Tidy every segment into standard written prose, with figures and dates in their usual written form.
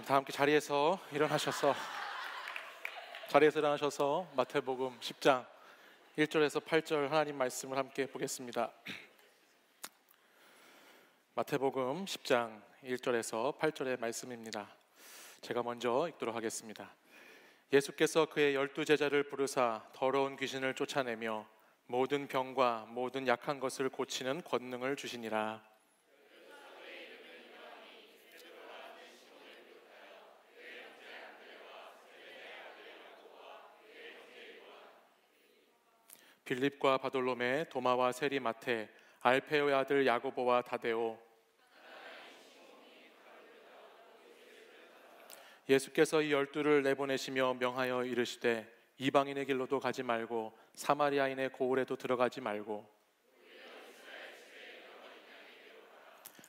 다 함께 자리에서 일어나셔서 마태복음 10장 1절에서 8절 하나님 말씀을 함께 보겠습니다. 마태복음 10장 1절에서 8절의 말씀입니다. 제가 먼저 읽도록 하겠습니다. 예수께서 그의 12제자를 부르사 더러운 귀신을 쫓아내며 모든 병과 모든 약한 것을 고치는 권능을 주시니라. 빌립과 바돌로메, 도마와 세리 마테, 알페오의 아들 야고보와 다데오. 예수께서 이 12를 내보내시며 명하여 이르시되 이방인의 길로도 가지 말고 사마리아인의 고을에도 들어가지 말고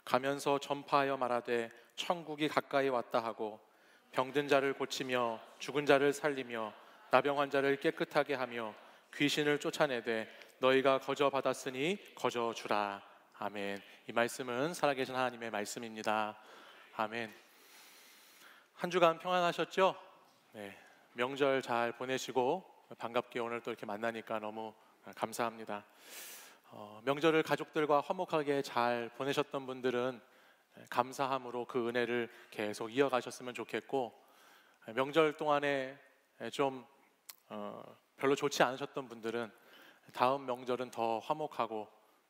가면서 전파하여 말하되 천국이 가까이 왔다 하고 병든 자를 고치며 죽은 자를 살리며 나병 환자를 깨끗하게 하며 귀신을 쫓아내되 너희가 거저 받았으니 거저 주라. 아멘. 이 말씀은 살아계신 하나님의 말씀입니다. 아멘. 한 주간 평안하셨죠? 네, 명절 잘 보내시고 반갑게 오늘 또 이렇게 만나니까 너무 감사합니다. 명절을 가족들과 화목하게 잘 보내셨던 분들은 감사함으로 그 은혜를 계속 이어가셨으면 좋겠고, 명절 동안에 좀 별로 좋지 않으셨던 분들은 다음 명절은 더 화목하고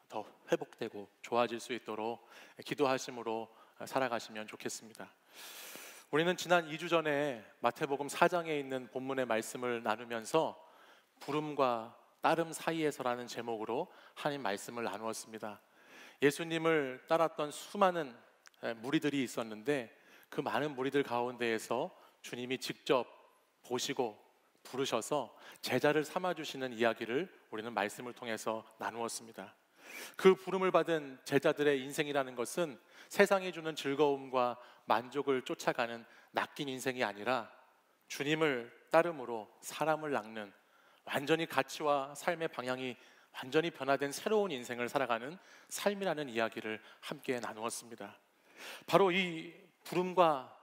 더 회복되고 좋아질 수 있도록 기도하심으로 살아가시면 좋겠습니다. 우리는 지난 2주 전에 마태복음 4장에 있는 본문의 말씀을 나누면서 부름과 따름 사이에서라는 제목으로 하나님 말씀을 나누었습니다. 예수님을 따랐던 수많은 무리들이 있었는데 그 많은 무리들 가운데에서 주님이 직접 보시고 부르셔서 제자를 삼아주시는 이야기를 우리는 말씀을 통해서 나누었습니다. 그 부름을 받은 제자들의 인생이라는 것은 세상이 주는 즐거움과 만족을 쫓아가는 낚인 인생이 아니라 주님을 따름으로 사람을 낚는 완전히 가치와 삶의 방향이 완전히 변화된 새로운 인생을 살아가는 삶이라는 이야기를 함께 나누었습니다. 바로 이 부름과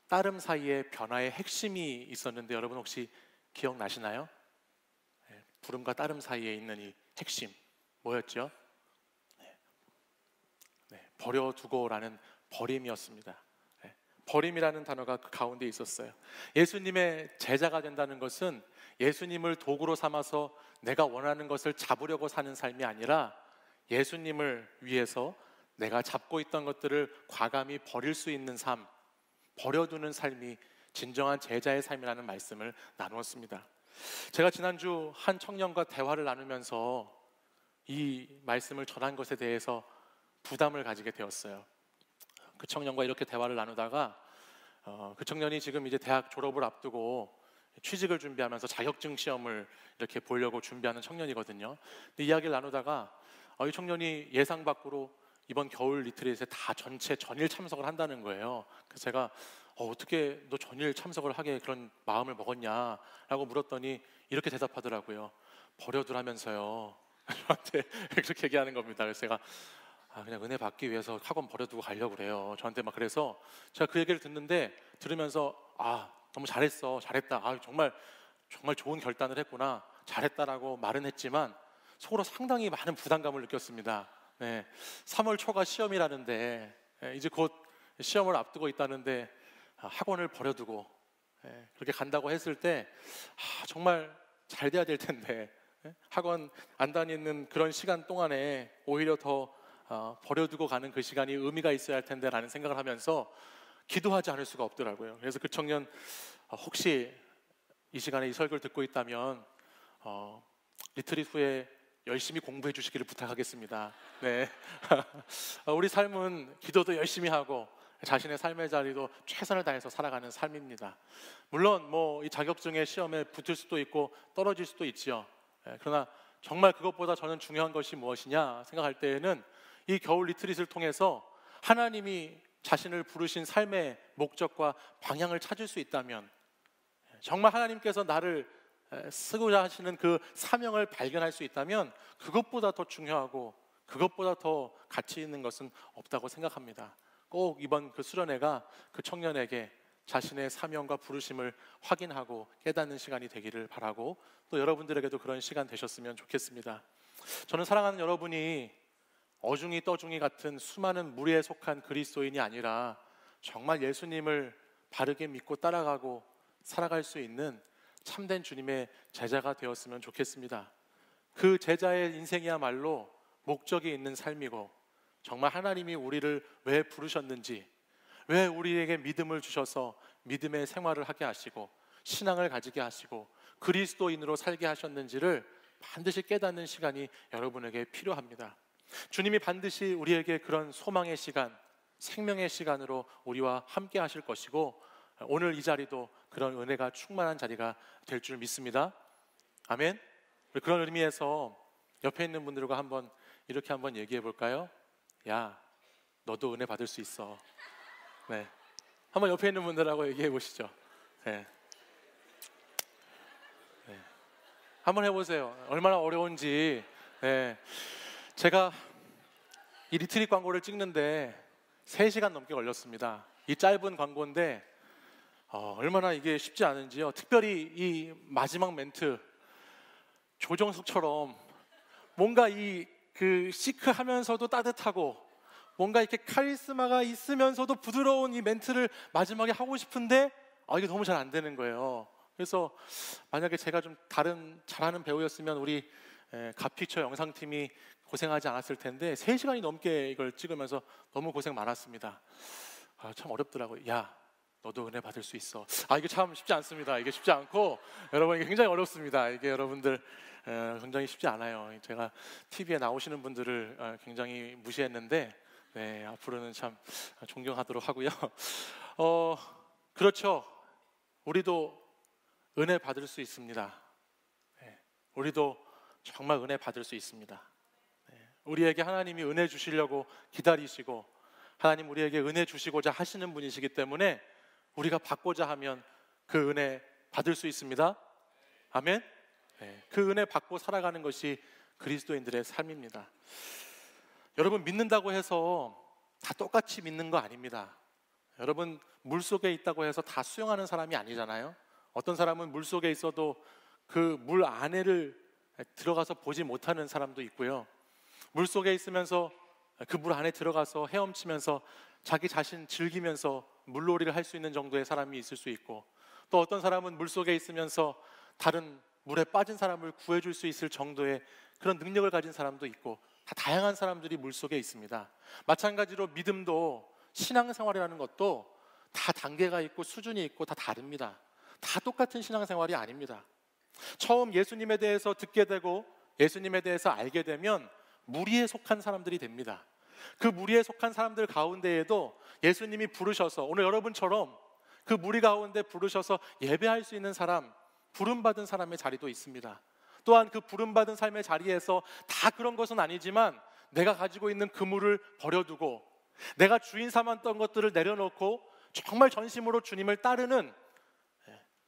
따름 사이의 변화의 핵심이 있었는데 여러분 혹시 기억나시나요? 부름과 따름 사이에 있는 이 핵심 뭐였죠? 버려두고라는 버림이었습니다. 버림이라는 단어가 그 가운데 있었어요. 예수님의 제자가 된다는 것은 예수님을 도구로 삼아서 내가 원하는 것을 잡으려고 사는 삶이 아니라 예수님을 위해서 내가 잡고 있던 것들을 과감히 버릴 수 있는 삶, 버려두는 삶이 진정한 제자의 삶이라는 말씀을 나누었습니다. 제가 지난주 한 청년과 대화를 나누면서 이 말씀을 전한 것에 대해서 부담을 가지게 되었어요. 그 청년과 이렇게 대화를 나누다가 그 청년이 지금 이제 대학 졸업을 앞두고 취직을 준비하면서 자격증 시험을 이렇게 보려고 준비하는 청년이거든요. 근데 이야기를 나누다가 이 청년이 예상 밖으로 이번 겨울 리트릿에 다 전체 전일 참석을 한다는 거예요. 그래서 제가 어떻게 너 전일 참석을 하게 그런 마음을 먹었냐 라고 물었더니 이렇게 대답하더라고요. 버려두라면서요. 저한테 그렇게 얘기하는 겁니다. 그래서 제가 그냥 은혜 받기 위해서 학원 버려두고 가려고 그래요. 저한테 막. 그래서 제가 그 얘기를 들으면서 너무 잘했어, 잘했다, 정말 좋은 결단을 했구나, 잘했다라고 말은 했지만 속으로 상당히 많은 부담감을 느꼈습니다. 3월 초가 시험이라는데 이제 곧 시험을 앞두고 있다는데 학원을 버려두고 그렇게 간다고 했을 때 정말 잘 돼야 될 텐데 학원 안 다니는 그런 시간 동안에 오히려 더 버려두고 가는 그 시간이 의미가 있어야 할 텐데 라는 생각을 하면서 기도하지 않을 수가 없더라고요. 그래서 그 청년 혹시 이 시간에 이 설교를 듣고 있다면 리트릿 후에 열심히 공부해 주시기를 부탁하겠습니다. 우리 삶은 기도도 열심히 하고 자신의 삶의 자리도 최선을 다해서 살아가는 삶입니다. 물론 이 자격증의 시험에 붙을 수도 있고 떨어질 수도 있지요. 그러나 정말 그것보다 저는 중요한 것이 무엇이냐 생각할 때에는 이 겨울 리트릿을 통해서 하나님이 자신을 부르신 삶의 목적과 방향을 찾을 수 있다면, 정말 하나님께서 나를 쓰고자 하시는 그 사명을 발견할 수 있다면 그것보다 더 중요하고 그것보다 더 가치 있는 것은 없다고 생각합니다. 꼭 이번 그 수련회가 그 청년에게 자신의 사명과 부르심을 확인하고 깨닫는 시간이 되기를 바라고, 또 여러분들에게도 그런 시간 되셨으면 좋겠습니다. 저는 사랑하는 여러분이 어중이 떠중이 같은 수많은 무리에 속한 그리스도인이 아니라 정말 예수님을 바르게 믿고 따라가고 살아갈 수 있는 참된 주님의 제자가 되었으면 좋겠습니다. 그 제자의 인생이야말로 목적이 있는 삶이고, 정말 하나님이 우리를 왜 부르셨는지, 왜 우리에게 믿음을 주셔서 믿음의 생활을 하게 하시고 신앙을 가지게 하시고 그리스도인으로 살게 하셨는지를 반드시 깨닫는 시간이 여러분에게 필요합니다. 주님이 반드시 우리에게 그런 소망의 시간, 생명의 시간으로 우리와 함께 하실 것이고, 오늘 이 자리도 그런 은혜가 충만한 자리가 될 줄 믿습니다. 아멘. 그런 의미에서 옆에 있는 분들과 이렇게 한번 얘기해 볼까요? 야, 너도 은혜 받을 수 있어. 네, 한번 옆에 있는 분들하고 얘기해 보시죠. 네. 네. 한번 해보세요. 얼마나 어려운지. 네. 제가 이 리트릿 광고를 찍는데 3시간 넘게 걸렸습니다. 이 짧은 광고인데 얼마나 이게 쉽지 않은지요. 특별히 이 마지막 멘트, 조정석처럼 뭔가 그 시크하면서도 따뜻하고 뭔가 이렇게 카리스마가 있으면서도 부드러운 이 멘트를 마지막에 하고 싶은데 이게 너무 잘 안 되는 거예요. 그래서 만약에 제가 좀 잘하는 배우였으면 우리 갓픽처 영상팀이 고생하지 않았을 텐데 3시간이 넘게 이걸 찍으면서 너무 고생 많았습니다. 참 어렵더라고요. 야, 너도 은혜 받을 수 있어. 이게 참 쉽지 않습니다. 이게 쉽지 않고, 여러분, 이게 굉장히 어렵습니다. 이게 여러분들 굉장히 쉽지 않아요. 제가 TV에 나오시는 분들을 굉장히 무시했는데, 네, 앞으로는 참 존경하도록 하고요. 그렇죠. 우리도 은혜 받을 수 있습니다. 네, 우리도 정말 은혜 받을 수 있습니다. 네, 우리에게 하나님이 은혜 주시려고 기다리시고, 하나님 우리에게 은혜 주시고자 하시는 분이시기 때문에 우리가 받고자 하면 그 은혜 받을 수 있습니다. 아멘. 네, 그 은혜 받고 살아가는 것이 그리스도인들의 삶입니다. 여러분, 믿는다고 해서 다 똑같이 믿는 거 아닙니다. 여러분, 물속에 있다고 해서 다 수영하는 사람이 아니잖아요. 어떤 사람은 물속에 있어도 그 물 안에를 들어가서 보지 못하는 사람도 있고요. 물속에 있으면서 그 물 안에 들어가서 헤엄치면서 자기 자신 즐기면서 물놀이를 할 수 있는 정도의 사람이 있을 수 있고, 또 어떤 사람은 물속에 있으면서 다른 물에 빠진 사람을 구해줄 수 있을 정도의 그런 능력을 가진 사람도 있고, 다 다양한 사람들이 물속에 있습니다. 마찬가지로 믿음도, 신앙생활이라는 것도 다 단계가 있고 수준이 있고 다 다릅니다. 다 똑같은 신앙생활이 아닙니다. 처음 예수님에 대해서 듣게 되고 예수님에 대해서 알게 되면 무리에 속한 사람들이 됩니다. 그 무리에 속한 사람들 가운데에도 예수님이 부르셔서, 오늘 여러분처럼 그 무리 가운데 부르셔서 예배할 수 있는 사람, 부름받은 사람의 자리도 있습니다. 또한 그 부름받은 삶의 자리에서 다 그런 것은 아니지만 내가 가지고 있는 그물을 버려두고 내가 주인 삼았던 것들을 내려놓고 정말 전심으로 주님을 따르는,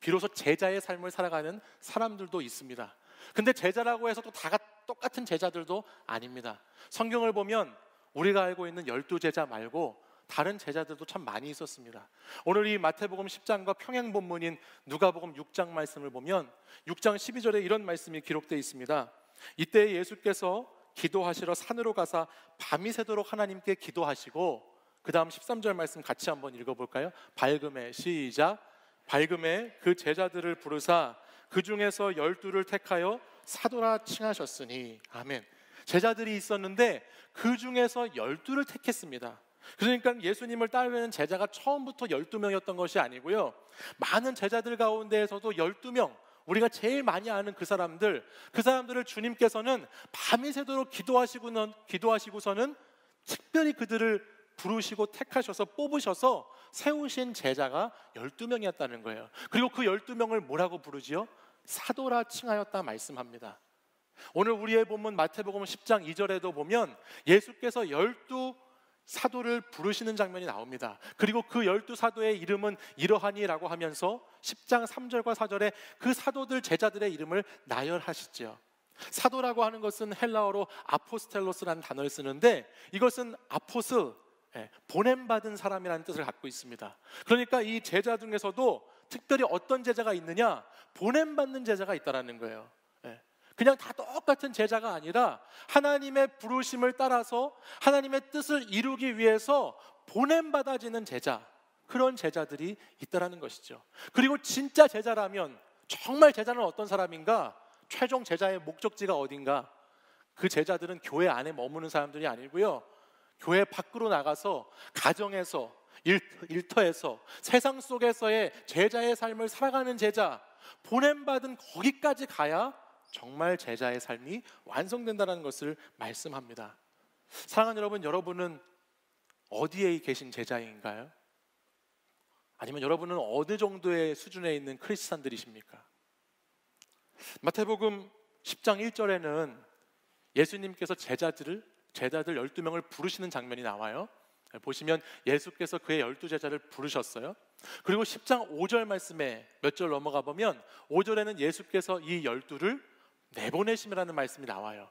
비로소 제자의 삶을 살아가는 사람들도 있습니다. 근데 제자라고 해서 또 다 똑같은 제자들도 아닙니다. 성경을 보면 우리가 알고 있는 12제자 말고 다른 제자들도 참 많이 있었습니다. 오늘 이 마태복음 10장과 평행 본문인 누가복음 6장 말씀을 보면 6장 12절에 이런 말씀이 기록되어 있습니다. 이때 예수께서 기도하시러 산으로 가사 밤이 새도록 하나님께 기도하시고, 그 다음 13절 말씀 같이 한번 읽어볼까요? 밝음에, 시작. 밝음에 그 제자들을 부르사 그 중에서 12를 택하여 사도라 칭하셨으니. 아멘. 제자들이 있었는데 그 중에서 12를 택했습니다. 그러니까 예수님을 따르는 제자가 처음부터 12명이었던 것이 아니고요, 많은 제자들 가운데에서도 12명, 우리가 제일 많이 아는 그 사람들을 주님께서는 밤이 새도록 기도하시고서는 특별히 그들을 부르시고 택하셔서 뽑으셔서 세우신 제자가 12명이었다는 거예요. 그리고 그 12명을 뭐라고 부르지요? 사도라 칭하였다 말씀합니다. 오늘 우리의 본문 마태복음 10장 2절에도 보면 예수께서 12 사도를 부르시는 장면이 나옵니다. 그리고 그 12사도의 이름은 이러하니라고 하면서 10장 3절과 4절에 그 사도들 제자들의 이름을 나열하시죠. 사도라고 하는 것은 헬라어로 아포스텔로스라는 단어를 쓰는데, 이것은 아포슬, 보냄받은 사람이라는 뜻을 갖고 있습니다. 그러니까 이 제자 중에서도 특별히 어떤 제자가 있느냐? 보냄받는 제자가 있다라는 거예요. 그냥 다 똑같은 제자가 아니라 하나님의 부르심을 따라서 하나님의 뜻을 이루기 위해서 보냄받아지는 제자, 그런 제자들이 있다라는 것이죠. 그리고 진짜 제자라면, 정말 제자는 어떤 사람인가? 최종 제자의 목적지가 어딘가? 그 제자들은 교회 안에 머무는 사람들이 아니고요, 교회 밖으로 나가서 가정에서, 일터에서, 세상 속에서의 제자의 삶을 살아가는 제자, 보냄받은 거기까지 가야 정말 제자의 삶이 완성된다는 것을 말씀합니다. 사랑하는 여러분, 여러분은 어디에 계신 제자인가요? 아니면 여러분은 어느 정도의 수준에 있는 크리스찬들이십니까? 마태복음 10장 1절에는 예수님께서 제자들 12명을 부르시는 장면이 나와요. 보시면 예수께서 그의 12제자를 부르셨어요. 그리고 10장 5절 말씀에 몇 절 넘어가 보면 5절에는 예수께서 이 12를 내보내심이라는 말씀이 나와요.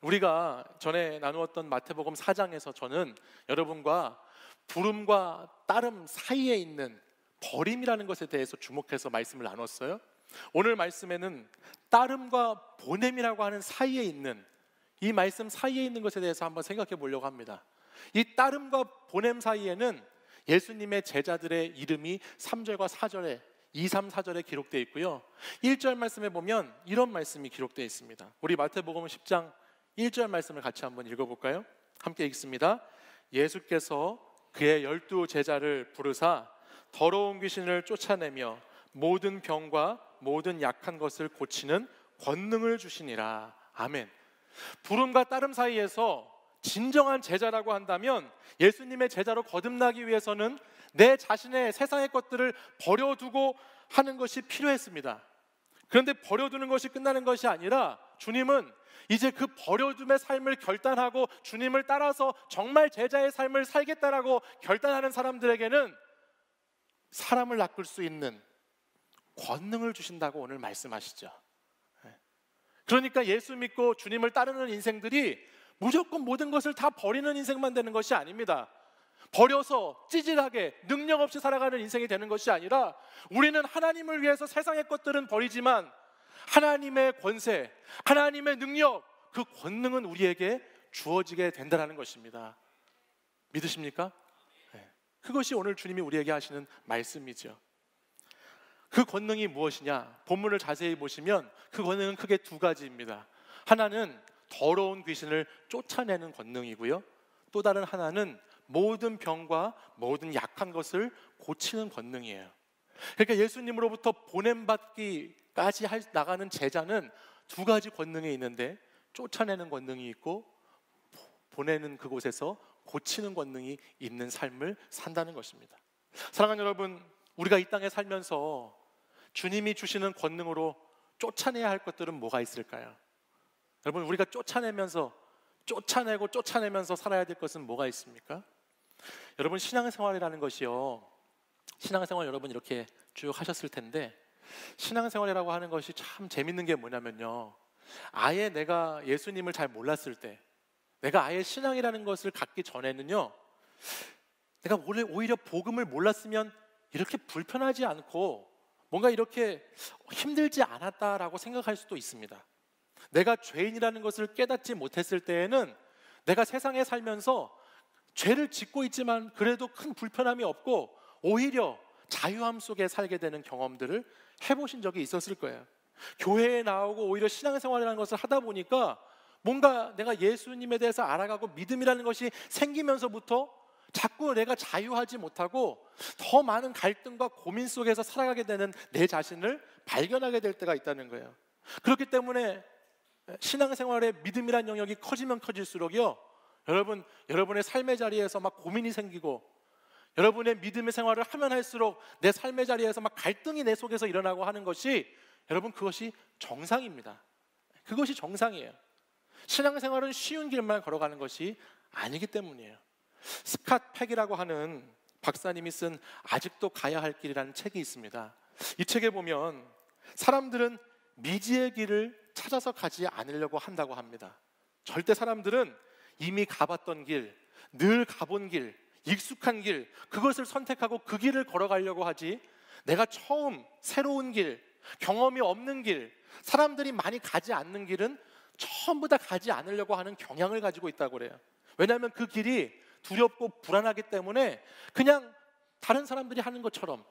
우리가 전에 나누었던 마태복음 4장에서 저는 여러분과 부름과 따름 사이에 있는 버림이라는 것에 대해서 주목해서 말씀을 나눴어요. 오늘 말씀에는 따름과 보냄이라고 하는 사이에 있는, 이 말씀 사이에 있는 것에 대해서 한번 생각해 보려고 합니다. 이 따름과 보냄 사이에는 예수님의 제자들의 이름이 3절과 4절에 2, 3, 4절에 기록되어 있고요, 1절 말씀에 보면 이런 말씀이 기록되어 있습니다. 우리 마태복음 10장 1절 말씀을 같이 한번 읽어볼까요? 함께 읽습니다. 예수께서 그의 12제자를 부르사 더러운 귀신을 쫓아내며 모든 병과 모든 약한 것을 고치는 권능을 주시니라. 아멘. 부름과 따름 사이에서 진정한 제자라고 한다면, 예수님의 제자로 거듭나기 위해서는 내 자신의 세상의 것들을 버려두고 하는 것이 필요했습니다. 그런데 버려두는 것이 끝나는 것이 아니라 주님은 이제 그 버려둠의 삶을 결단하고 주님을 따라서 정말 제자의 삶을 살겠다라고 결단하는 사람들에게는 사람을 낚을 수 있는 권능을 주신다고 오늘 말씀하시죠. 그러니까 예수 믿고 주님을 따르는 인생들이 무조건 모든 것을 다 버리는 인생만 되는 것이 아닙니다. 버려서 찌질하게 능력 없이 살아가는 인생이 되는 것이 아니라, 우리는 하나님을 위해서 세상의 것들은 버리지만 하나님의 권세, 하나님의 능력, 그 권능은 우리에게 주어지게 된다는 것입니다. 믿으십니까? 그것이 오늘 주님이 우리에게 하시는 말씀이죠. 그 권능이 무엇이냐? 본문을 자세히 보시면 그 권능은 크게 두 가지입니다. 하나는 더러운 귀신을 쫓아내는 권능이고요, 또 다른 하나는 모든 병과 모든 약한 것을 고치는 권능이에요. 그러니까 예수님으로부터 보냄받기까지 나가는 제자는 두 가지 권능이 있는데, 쫓아내는 권능이 있고 보내는 그곳에서 고치는 권능이 있는 삶을 산다는 것입니다. 사랑하는 여러분, 우리가 이 땅에 살면서 주님이 주시는 권능으로 쫓아내야 할 것들은 뭐가 있을까요? 여러분, 우리가 쫓아내면서 살아야 될 것은 뭐가 있습니까? 여러분, 신앙생활이라는 것이요, 신앙생활 여러분 이렇게 쭉 하셨을 텐데, 신앙생활이라고 하는 것이 참 재밌는 게 뭐냐면요, 아예 내가 예수님을 잘 몰랐을 때, 내가 아예 신앙이라는 것을 갖기 전에는요, 내가 오히려 복음을 몰랐으면 이렇게 불편하지 않고 뭔가 이렇게 힘들지 않았다라고 생각할 수도 있습니다. 내가 죄인이라는 것을 깨닫지 못했을 때에는 내가 세상에 살면서 죄를 짓고 있지만 그래도 큰 불편함이 없고 오히려 자유함 속에 살게 되는 경험들을 해보신 적이 있었을 거예요. 교회에 나오고 오히려 신앙생활이라는 것을 하다 보니까 뭔가 내가 예수님에 대해서 알아가고 믿음이라는 것이 생기면서부터 자꾸 내가 자유하지 못하고 더 많은 갈등과 고민 속에서 살아가게 되는 내 자신을 발견하게 될 때가 있다는 거예요. 그렇기 때문에 신앙생활의 믿음이라는 영역이 커지면 커질수록요, 여러분의 삶의 자리에서 막 고민이 생기고, 여러분의 믿음의 생활을 하면 할수록 내 삶의 자리에서 막 갈등이 내 속에서 일어나고 하는 것이, 여러분, 그것이 정상입니다. 그것이 정상이에요. 신앙생활은 쉬운 길만 걸어가는 것이 아니기 때문이에요. 스캇 팩이라고 하는 박사님이 쓴 아직도 가야 할 길이라는 책이 있습니다. 이 책에 보면 사람들은 미지의 길을 찾아서 가지 않으려고 한다고 합니다. 절대 사람들은 이미 가봤던 길, 늘 가본 길, 익숙한 길, 그것을 선택하고 그 길을 걸어가려고 하지, 내가 처음 새로운 길, 경험이 없는 길, 사람들이 많이 가지 않는 길은 전부 다 가지 않으려고 하는 경향을 가지고 있다고 그래요. 왜냐하면 그 길이 두렵고 불안하기 때문에 그냥 다른 사람들이 하는 것처럼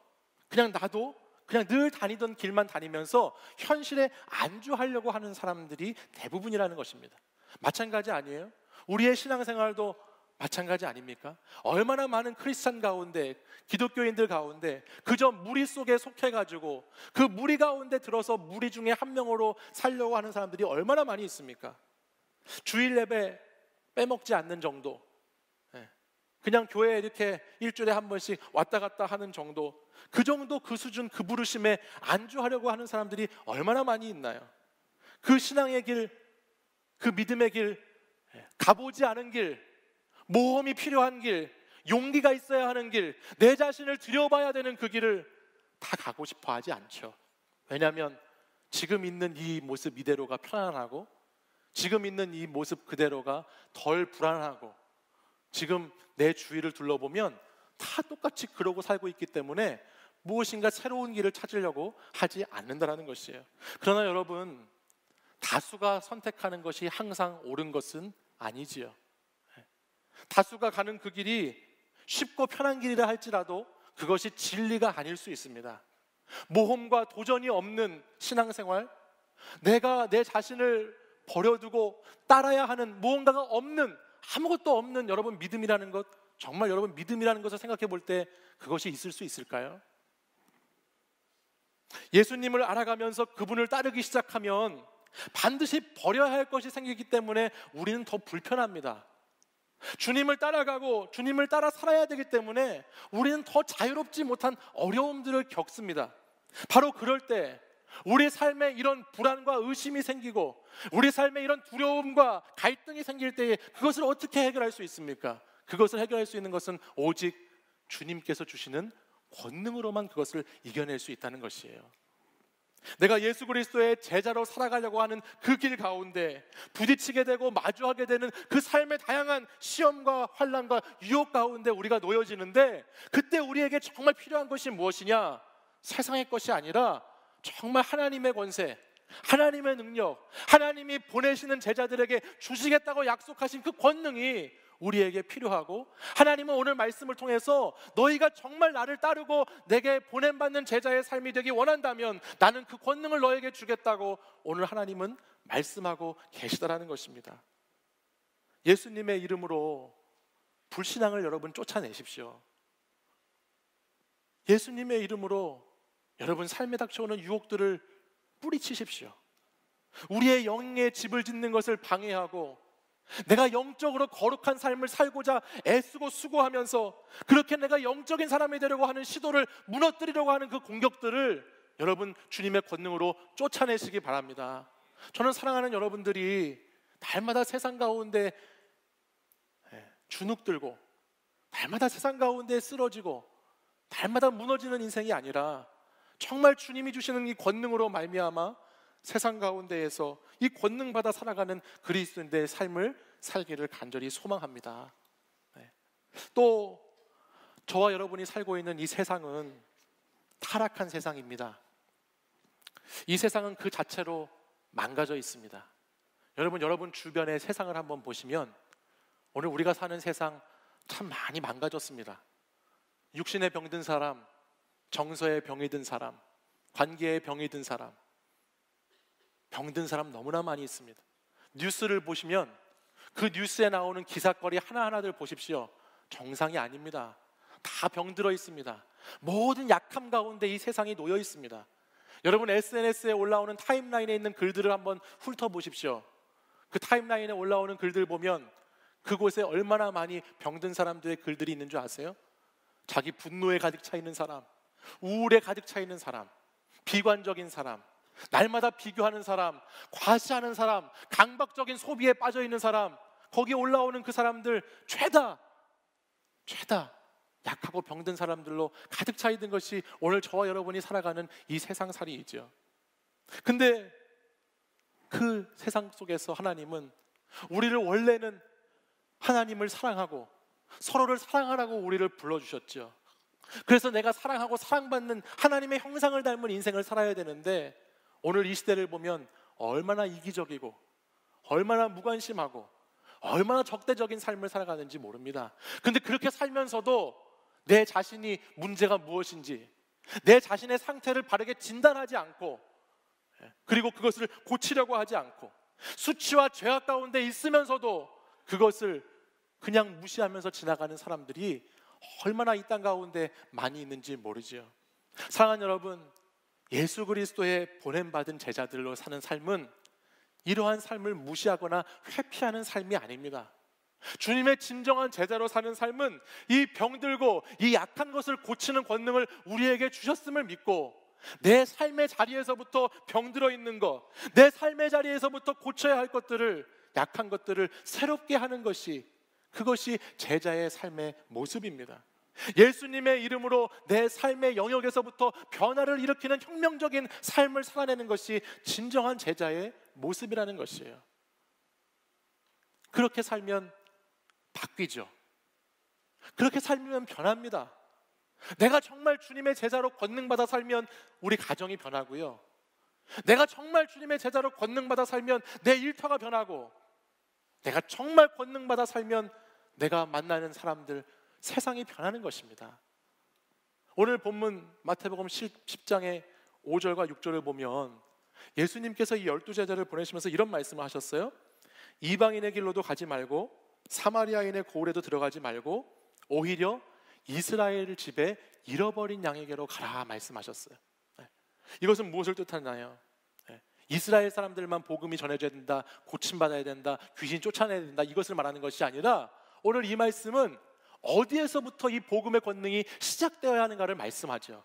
그냥 나도 그냥 늘 다니던 길만 다니면서 현실에 안주하려고 하는 사람들이 대부분이라는 것입니다. 마찬가지 아니에요? 우리의 신앙생활도 마찬가지 아닙니까? 얼마나 많은 크리스찬 가운데, 기독교인들 가운데 그저 무리 속에 속해가지고 그 무리 가운데 들어서 무리 중에 한 명으로 살려고 하는 사람들이 얼마나 많이 있습니까? 주일 예배 빼먹지 않는 정도, 그냥 교회에 이렇게 일주일에 한 번씩 왔다 갔다 하는 정도, 그 정도, 그 수준, 그 부르심에 안주하려고 하는 사람들이 얼마나 많이 있나요? 그 신앙의 길, 그 믿음의 길, 가보지 않은 길, 모험이 필요한 길, 용기가 있어야 하는 길, 내 자신을 들여봐야 되는 그 길을 다 가고 싶어 하지 않죠. 왜냐하면 지금 있는 이 모습 이대로가 편안하고, 지금 있는 이 모습 그대로가 덜 불안하고, 지금 내 주위를 둘러보면 다 똑같이 그러고 살고 있기 때문에 무엇인가 새로운 길을 찾으려고 하지 않는다는 것이에요. 그러나 여러분, 다수가 선택하는 것이 항상 옳은 것은 아니지요. 다수가 가는 그 길이 쉽고 편한 길이라 할지라도 그것이 진리가 아닐 수 있습니다. 모험과 도전이 없는 신앙생활, 내가 내 자신을 버려두고 따라야 하는 무언가가 없는, 아무것도 없는 여러분 믿음이라는 것, 정말 여러분 믿음이라는 것을 생각해 볼 때 그것이 있을 수 있을까요? 예수님을 알아가면서 그분을 따르기 시작하면 반드시 버려야 할 것이 생기기 때문에 우리는 더 불편합니다. 주님을 따라가고 주님을 따라 살아야 되기 때문에 우리는 더 자유롭지 못한 어려움들을 겪습니다. 바로 그럴 때 우리 삶에 이런 불안과 의심이 생기고 우리 삶에 이런 두려움과 갈등이 생길 때에 그것을 어떻게 해결할 수 있습니까? 그것을 해결할 수 있는 것은 오직 주님께서 주시는 권능으로만 그것을 이겨낼 수 있다는 것이에요. 내가 예수 그리스도의 제자로 살아가려고 하는 그 길 가운데 부딪히게 되고 마주하게 되는 그 삶의 다양한 시험과 환난과 유혹 가운데 우리가 놓여지는데, 그때 우리에게 정말 필요한 것이 무엇이냐? 세상의 것이 아니라 정말 하나님의 권세, 하나님의 능력, 하나님이 보내시는 제자들에게 주시겠다고 약속하신 그 권능이 우리에게 필요하고, 하나님은 오늘 말씀을 통해서 너희가 정말 나를 따르고 내게 보냄받는 제자의 삶이 되기 원한다면 나는 그 권능을 너에게 주겠다고 오늘 하나님은 말씀하고 계시다라는 것입니다. 예수님의 이름으로 불신앙을 여러분 쫓아내십시오. 예수님의 이름으로 여러분 삶에 닥쳐오는 유혹들을 뿌리치십시오. 우리의 영의 집을 짓는 것을 방해하고 내가 영적으로 거룩한 삶을 살고자 애쓰고 수고하면서 그렇게 내가 영적인 사람이 되려고 하는 시도를 무너뜨리려고 하는 그 공격들을 여러분 주님의 권능으로 쫓아내시기 바랍니다. 저는 사랑하는 여러분들이 날마다 세상 가운데 주눅들고 날마다 세상 가운데 쓰러지고 날마다 무너지는 인생이 아니라 정말 주님이 주시는 이 권능으로 말미암아 세상 가운데에서 이 권능 받아 살아가는 그리스도인의 삶을 살기를 간절히 소망합니다. 또 저와 여러분이 살고 있는 이 세상은 타락한 세상입니다. 이 세상은 그 자체로 망가져 있습니다. 여러분 주변의 세상을 한번 보시면 오늘 우리가 사는 세상 참 많이 망가졌습니다. 육신에 병든 사람, 정서에 병이 든 사람, 관계에 병이 든 사람, 병든 사람 너무나 많이 있습니다. 뉴스를 보시면 그 뉴스에 나오는 기사거리 하나하나들 보십시오. 정상이 아닙니다. 다 병들어 있습니다. 모든 약함 가운데 이 세상이 놓여 있습니다. 여러분 SNS에 올라오는 타임라인에 있는 글들을 한번 훑어보십시오. 그 타임라인에 올라오는 글들 보면 그곳에 얼마나 많이 병든 사람들의 글들이 있는 줄 아세요? 자기 분노에 가득 차 있는 사람, 우울에 가득 차 있는 사람, 비관적인 사람, 날마다 비교하는 사람, 과시하는 사람, 강박적인 소비에 빠져 있는 사람, 거기에 올라오는 그 사람들 죄다 약하고 병든 사람들로 가득 차 있는 것이 오늘 저와 여러분이 살아가는 이 세상살이이죠. 근데 그 세상 속에서 하나님은 우리를 원래는 하나님을 사랑하고 서로를 사랑하라고 우리를 불러주셨죠. 그래서 내가 사랑하고 사랑받는 하나님의 형상을 닮은 인생을 살아야 되는데, 오늘 이 시대를 보면 얼마나 이기적이고 얼마나 무관심하고 얼마나 적대적인 삶을 살아가는지 모릅니다. 근데 그렇게 살면서도 내 자신이 문제가 무엇인지, 내 자신의 상태를 바르게 진단하지 않고, 그리고 그것을 고치려고 하지 않고, 수치와 죄악 가운데 있으면서도 그것을 그냥 무시하면서 지나가는 사람들이 얼마나 이 땅 가운데 많이 있는지 모르죠. 사랑하는 여러분, 예수 그리스도의 보냄받은 제자들로 사는 삶은 이러한 삶을 무시하거나 회피하는 삶이 아닙니다. 주님의 진정한 제자로 사는 삶은 이 병들고 이 약한 것을 고치는 권능을 우리에게 주셨음을 믿고, 내 삶의 자리에서부터 병들어 있는 것, 내 삶의 자리에서부터 고쳐야 할 것들을, 약한 것들을 새롭게 하는 것이, 그것이 제자의 삶의 모습입니다. 예수님의 이름으로 내 삶의 영역에서부터 변화를 일으키는 혁명적인 삶을 살아내는 것이 진정한 제자의 모습이라는 것이에요. 그렇게 살면 바뀌죠. 그렇게 살면 변합니다. 내가 정말 주님의 제자로 권능받아 살면 우리 가정이 변하고요, 내가 정말 주님의 제자로 권능받아 살면 내 일터가 변하고, 내가 정말 권능받아 살면 내가 만나는 사람들, 세상이 변하는 것입니다. 오늘 본문 마태복음 10장의 5절과 6절을 보면 예수님께서 이 12제자를 보내시면서 이런 말씀을 하셨어요. 이방인의 길로도 가지 말고 사마리아인의 고을에도 들어가지 말고 오히려 이스라엘 집에 잃어버린 양에게로 가라 말씀하셨어요. 이것은 무엇을 뜻하나요? 이스라엘 사람들만 복음이 전해져야 된다, 고침받아야 된다, 귀신 쫓아내야 된다, 이것을 말하는 것이 아니라, 오늘 이 말씀은 어디에서부터 이 복음의 권능이 시작되어야 하는가를 말씀하죠.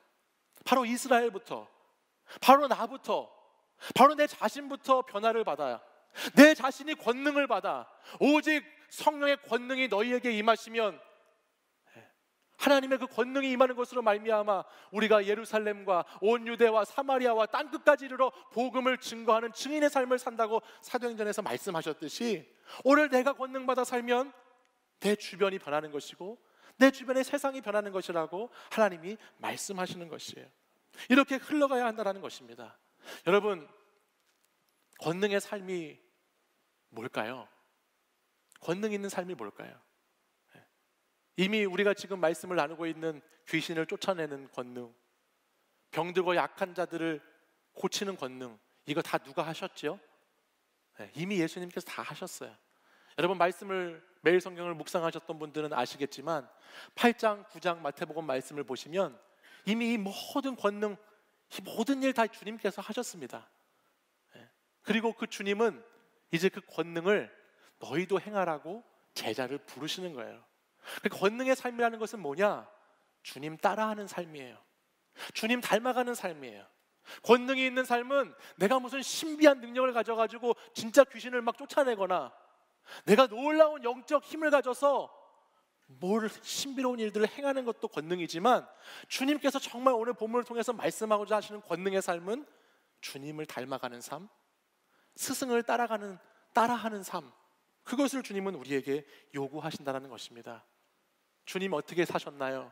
바로 이스라엘부터, 바로 나부터, 바로 내 자신부터 변화를 받아야, 내 자신이 권능을 받아, 오직 성령의 권능이 너희에게 임하시면, 하나님의 그 권능이 임하는 것으로 말미암아 우리가 예루살렘과 온 유대와 사마리아와 땅끝까지 이르러 복음을 증거하는 증인의 삶을 산다고 사도행전에서 말씀하셨듯이, 오늘 내가 권능 받아 살면 내 주변이 변하는 것이고 내 주변의 세상이 변하는 것이라고 하나님이 말씀하시는 것이에요. 이렇게 흘러가야 한다는 것입니다. 여러분, 권능의 삶이 뭘까요? 권능 있는 삶이 뭘까요? 이미 우리가 지금 말씀을 나누고 있는 귀신을 쫓아내는 권능, 병들고 약한 자들을 고치는 권능, 이거 다 누가 하셨죠? 이미 예수님께서 다 하셨어요. 여러분, 말씀을 매일 성경을 묵상하셨던 분들은 아시겠지만 8장, 9장 마태복음 말씀을 보시면 이미 이 모든 권능, 이 모든 일 다 주님께서 하셨습니다. 그리고 그 주님은 이제 그 권능을 너희도 행하라고 제자를 부르시는 거예요. 권능의 삶이라는 것은 뭐냐? 주님 따라하는 삶이에요. 주님 닮아가는 삶이에요. 권능이 있는 삶은 내가 무슨 신비한 능력을 가져가지고 진짜 귀신을 막 쫓아내거나, 내가 놀라운 영적 힘을 가져서 뭘 신비로운 일들을 행하는 것도 권능이지만, 주님께서 정말 오늘 본문을 통해서 말씀하고자 하시는 권능의 삶은 주님을 닮아가는 삶, 스승을 따라하는 삶, 그것을 주님은 우리에게 요구하신다는 것입니다. 주님 어떻게 사셨나요?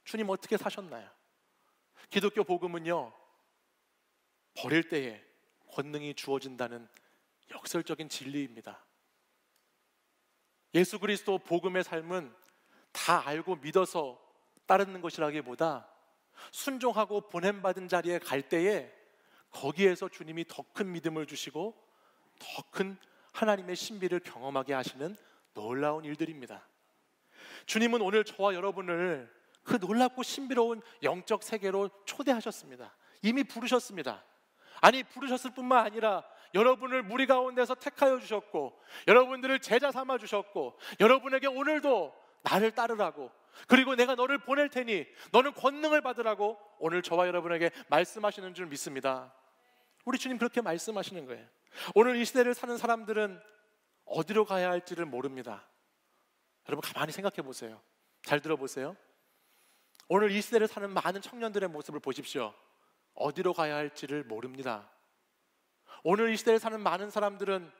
주님 어떻게 사셨나요? 기독교 복음은요, 버릴 때에 권능이 주어진다는 역설적인 진리입니다. 예수 그리스도 복음의 삶은 다 알고 믿어서 따르는 것이라기보다 순종하고 보냄받은 자리에 갈 때에 거기에서 주님이 더 큰 믿음을 주시고 더 큰 하나님의 신비를 경험하게 하시는 놀라운 일들입니다. 주님은 오늘 저와 여러분을 그 놀랍고 신비로운 영적 세계로 초대하셨습니다. 이미 부르셨습니다. 아니, 부르셨을 뿐만 아니라 여러분을 무리 가운데서 택하여 주셨고, 여러분들을 제자 삼아 주셨고, 여러분에게 오늘도 나를 따르라고, 그리고 내가 너를 보낼 테니 너는 권능을 받으라고 오늘 저와 여러분에게 말씀하시는 줄 믿습니다. 우리 주님 그렇게 말씀하시는 거예요. 오늘 이 시대를 사는 사람들은 어디로 가야 할지를 모릅니다. 여러분, 가만히 생각해 보세요. 잘 들어보세요. 오늘 이 시대를 사는 많은 청년들의 모습을 보십시오. 어디로 가야 할지를 모릅니다. 오늘 이 시대를 사는 많은 사람들은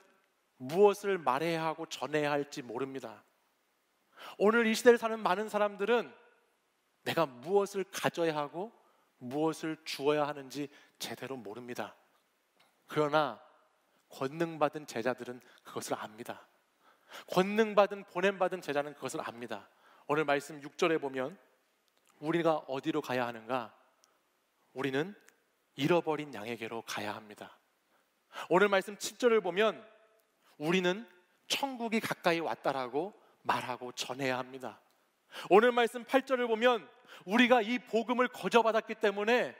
무엇을 말해야 하고 전해야 할지 모릅니다. 오늘 이 시대를 사는 많은 사람들은 내가 무엇을 가져야 하고 무엇을 주어야 하는지 제대로 모릅니다. 그러나 권능받은 제자들은 그것을 압니다. 권능받은 보냄받은 제자는 그것을 압니다. 오늘 말씀 6절에 보면 우리가 어디로 가야 하는가? 우리는 잃어버린 양에게로 가야 합니다. 오늘 말씀 7절을 보면 우리는 천국이 가까이 왔다라고 말하고 전해야 합니다. 오늘 말씀 8절을 보면 우리가 이 복음을 거저받았기 때문에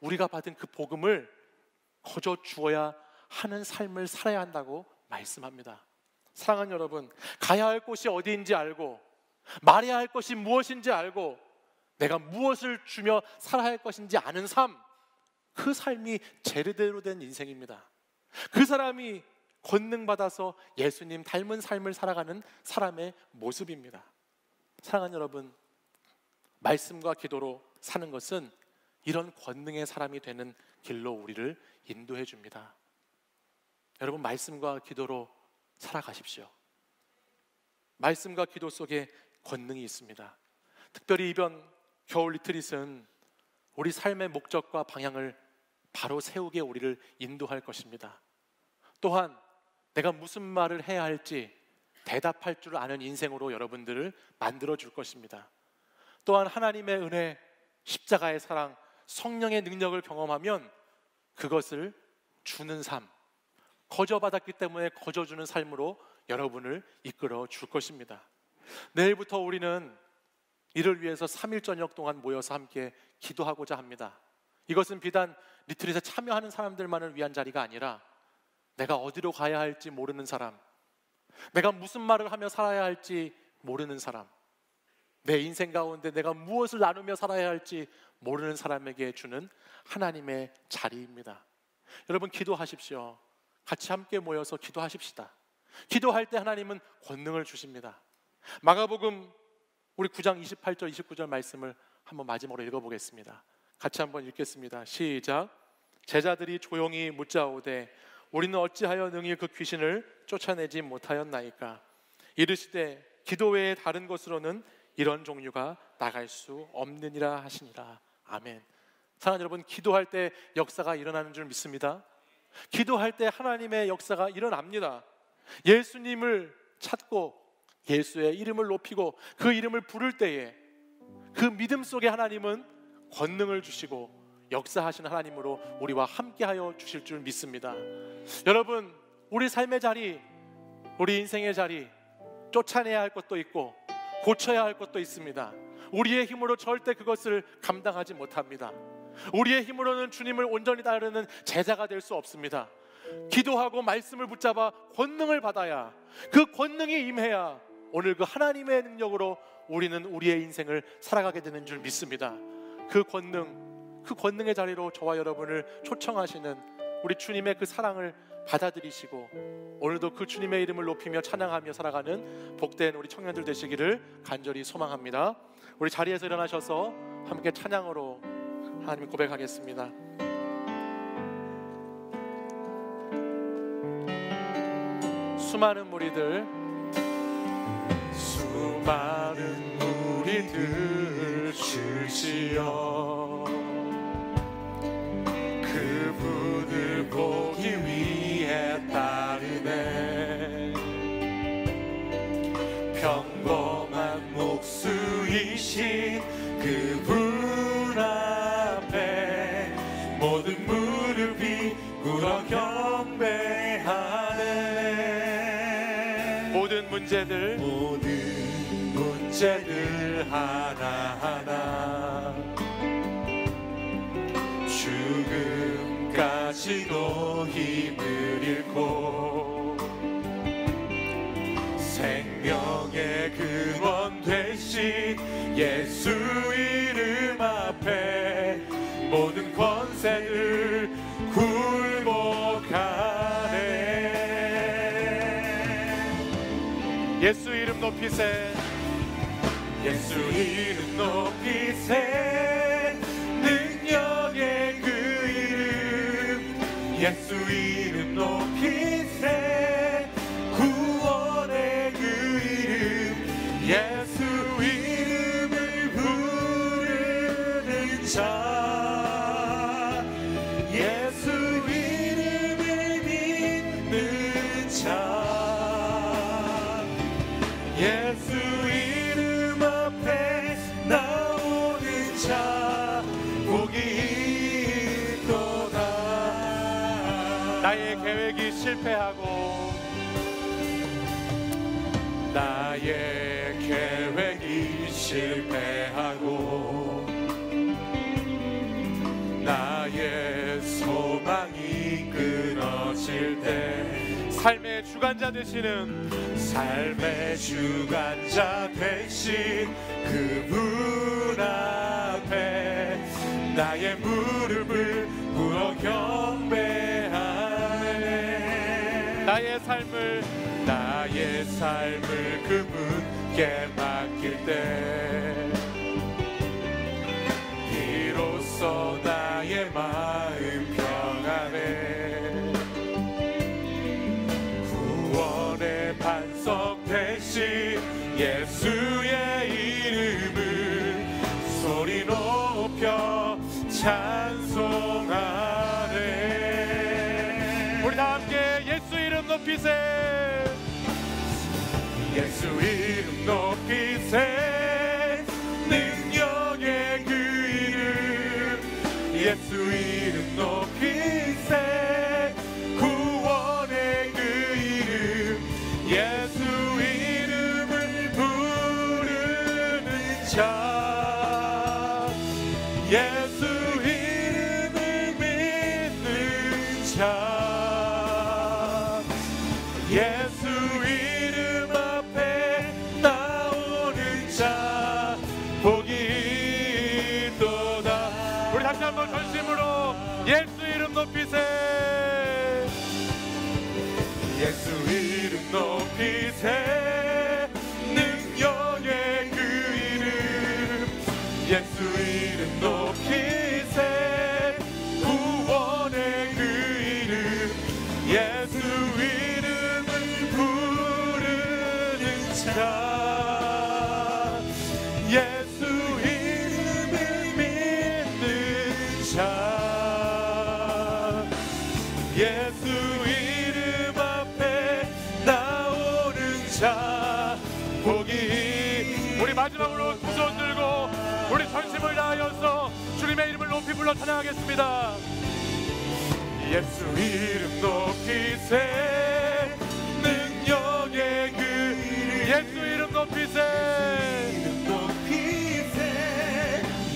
우리가 받은 그 복음을 거저 주어야 하는 삶을 살아야 한다고 말씀합니다. 사랑하는 여러분, 가야 할 곳이 어디인지 알고 말해야 할 것이 무엇인지 알고 내가 무엇을 주며 살아야 할 것인지 아는 삶, 그 삶이 제대로 된 인생입니다. 그 사람이 권능받아서 예수님 닮은 삶을 살아가는 사람의 모습입니다. 사랑하는 여러분, 말씀과 기도로 사는 것은 이런 권능의 사람이 되는 길로 우리를 인도해 줍니다. 여러분, 말씀과 기도로 살아가십시오. 말씀과 기도 속에 권능이 있습니다. 특별히 이번 겨울 리트릿은 우리 삶의 목적과 방향을 바로 세우게 우리를 인도할 것입니다. 또한 내가 무슨 말을 해야 할지 대답할 줄 아는 인생으로 여러분들을 만들어 줄 것입니다. 또한 하나님의 은혜, 십자가의 사랑, 성령의 능력을 경험하면 그것을 주는 삶, 거저받았기 때문에 거저주는 삶으로 여러분을 이끌어 줄 것입니다. 내일부터 우리는 이를 위해서 3일 저녁 동안 모여서 함께 기도하고자 합니다. 이것은 비단 리트릿에 참여하는 사람들만을 위한 자리가 아니라 내가 어디로 가야 할지 모르는 사람, 내가 무슨 말을 하며 살아야 할지 모르는 사람, 내 인생 가운데 내가 무엇을 나누며 살아야 할지 모르는 사람에게 주는 하나님의 자리입니다. 여러분, 기도하십시오. 같이 함께 모여서 기도하십시다. 기도할 때 하나님은 권능을 주십니다. 마가복음 우리 9장 28절 29절 말씀을 한번 마지막으로 읽어보겠습니다. 같이 한번 읽겠습니다. 시작. 제자들이 조용히 묻자오되 우리는 어찌하여 능히 그 귀신을 쫓아내지 못하였나이까? 이르시되 기도 외에 다른 것으로는 이런 종류가 나갈 수 없느니라 하시니라. 아멘. 사랑하는 여러분, 기도할 때 역사가 일어나는 줄 믿습니다. 기도할 때 하나님의 역사가 일어납니다. 예수님을 찾고 예수의 이름을 높이고 그 이름을 부를 때에 그 믿음 속에 하나님은 권능을 주시고 역사하시는 하나님으로 우리와 함께하여 주실 줄 믿습니다. 여러분, 우리 삶의 자리, 우리 인생의 자리, 쫓아내야 할 것도 있고 고쳐야 할 것도 있습니다. 우리의 힘으로 절대 그것을 감당하지 못합니다. 우리의 힘으로는 주님을 온전히 따르는 제자가 될 수 없습니다. 기도하고 말씀을 붙잡아 권능을 받아야, 그 권능이 임해야 오늘 그 하나님의 능력으로 우리는 우리의 인생을 살아가게 되는 줄 믿습니다. 그 권능의 자리로 저와 여러분을 초청하시는 우리 주님의 그 사랑을 받아들이시고 오늘도 그 주님의 이름을 높이며 찬양하며 살아가는 복된 우리 청년들 되시기를 간절히 소망합니다. 우리 자리에서 일어나셔서 함께 찬양으로 하나님 고백하겠습니다. 수많은 무리들 주시어 그분을 보기 위해 따르네. 평범한 목수이신 그분 앞에 모든 무릎이 꿇어 경배하네. 모든 문제들 하나하나 죽음까지도 힘을 잃고 생명의 근원 되신 예수 이름 앞에 모든 권세를 굴복하네. 예수 이름 높이세. 예수 이름 높이세. 능력의 그 이름 예수 이름 높이세. 구원의 그 이름 예수 예수 이름을 믿는 자, 예수 이름 앞에 나오는 자 복이 있도다. 나의 계획이 실패하고 나의 계획이 실패하고 나의 소망이 끊어질 때 삶의 주관자 되시는 삶의 주관자 되신 그분 앞에 나의 무릎을 꿇어 경배하네. 나의 삶을 그분께 맡길 때 비로소 나의 마음 평안해. 구원의 반석 되신 예수의 이름을 소리 높여 찬송하네. 우리 다 함께 예수 이름 높이세. 예수 이름 높이세. 능력의 그 이름 예수 이름 높이세. 구원의 그 이름 예수 이름을 부르는 자, 예수 이름을 믿는 자, 예수 이름 앞에 나오는 자 복이 있도다. 우리 다시 한번 전심으로 예수 이름 높이세. 예수 이름 높이세. 능력의 그 이름 예수 이름 높이세. 구원의 그 이름 예수 이름을 부르는 자, 예수 이름을 믿는 자, 예수 이름 앞에 나오는 자 복이. 우리 마지막으로 두 손 들고 우리 전심을 다하여서 주님의 이름을 높이 불러 찬양하겠습니다. 예수 이름 높이세. 능력의 그 이름 예수 이름 높이세.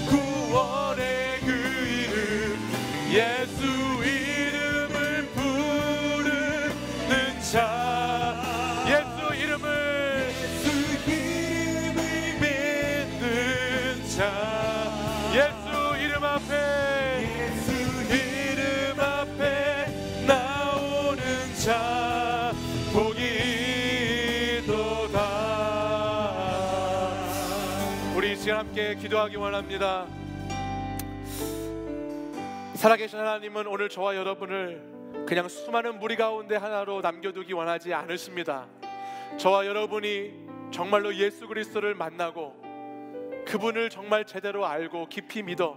구원의 그 이름 예수 이름을 부르는 자, 예수 이름을 믿는 자, 예수 이름 앞에 나오는 자 복이 있도다. 우리 이 시간 함께 기도하기 원합니다. 살아계신 하나님은 오늘 저와 여러분을 그냥 수많은 무리 가운데 하나로 남겨두기 원하지 않으십니다. 저와 여러분이 정말로 예수 그리스도를 만나고 그분을 정말 제대로 알고 깊이 믿어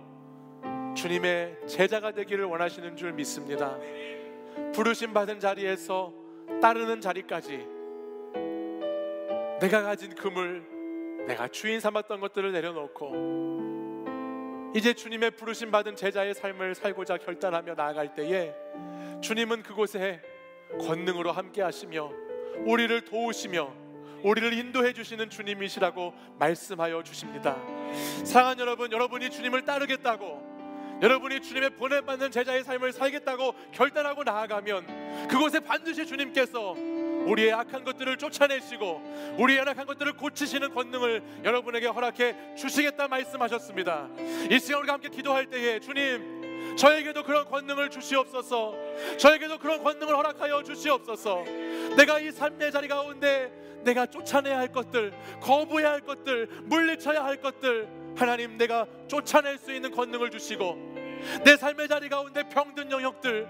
주님의 제자가 되기를 원하시는 줄 믿습니다. 부르심 받은 자리에서 따르는 자리까지 내가 가진 금을, 내가 주인 삼았던 것들을 내려놓고 이제 주님의 부르심 받은 제자의 삶을 살고자 결단하며 나아갈 때에 주님은 그곳에 권능으로 함께 하시며 우리를 도우시며 우리를 인도해 주시는 주님이시라고 말씀하여 주십니다. 사랑하는 여러분, 여러분이 주님을 따르겠다고, 여러분이 주님의 보냄받는 제자의 삶을 살겠다고 결단하고 나아가면 그곳에 반드시 주님께서 우리의 악한 것들을 쫓아내시고 우리의 연약한 것들을 고치시는 권능을 여러분에게 허락해 주시겠다 말씀하셨습니다. 이 시간 우리가 함께 기도할 때에 주님, 저에게도 그런 권능을 주시옵소서. 저에게도 그런 권능을 허락하여 주시옵소서. 내가 이 삶의 자리 가운데 내가 쫓아내야 할 것들, 거부해야 할 것들, 물리쳐야 할 것들, 하나님 내가 쫓아낼 수 있는 권능을 주시고 내 삶의 자리 가운데 병든 영역들,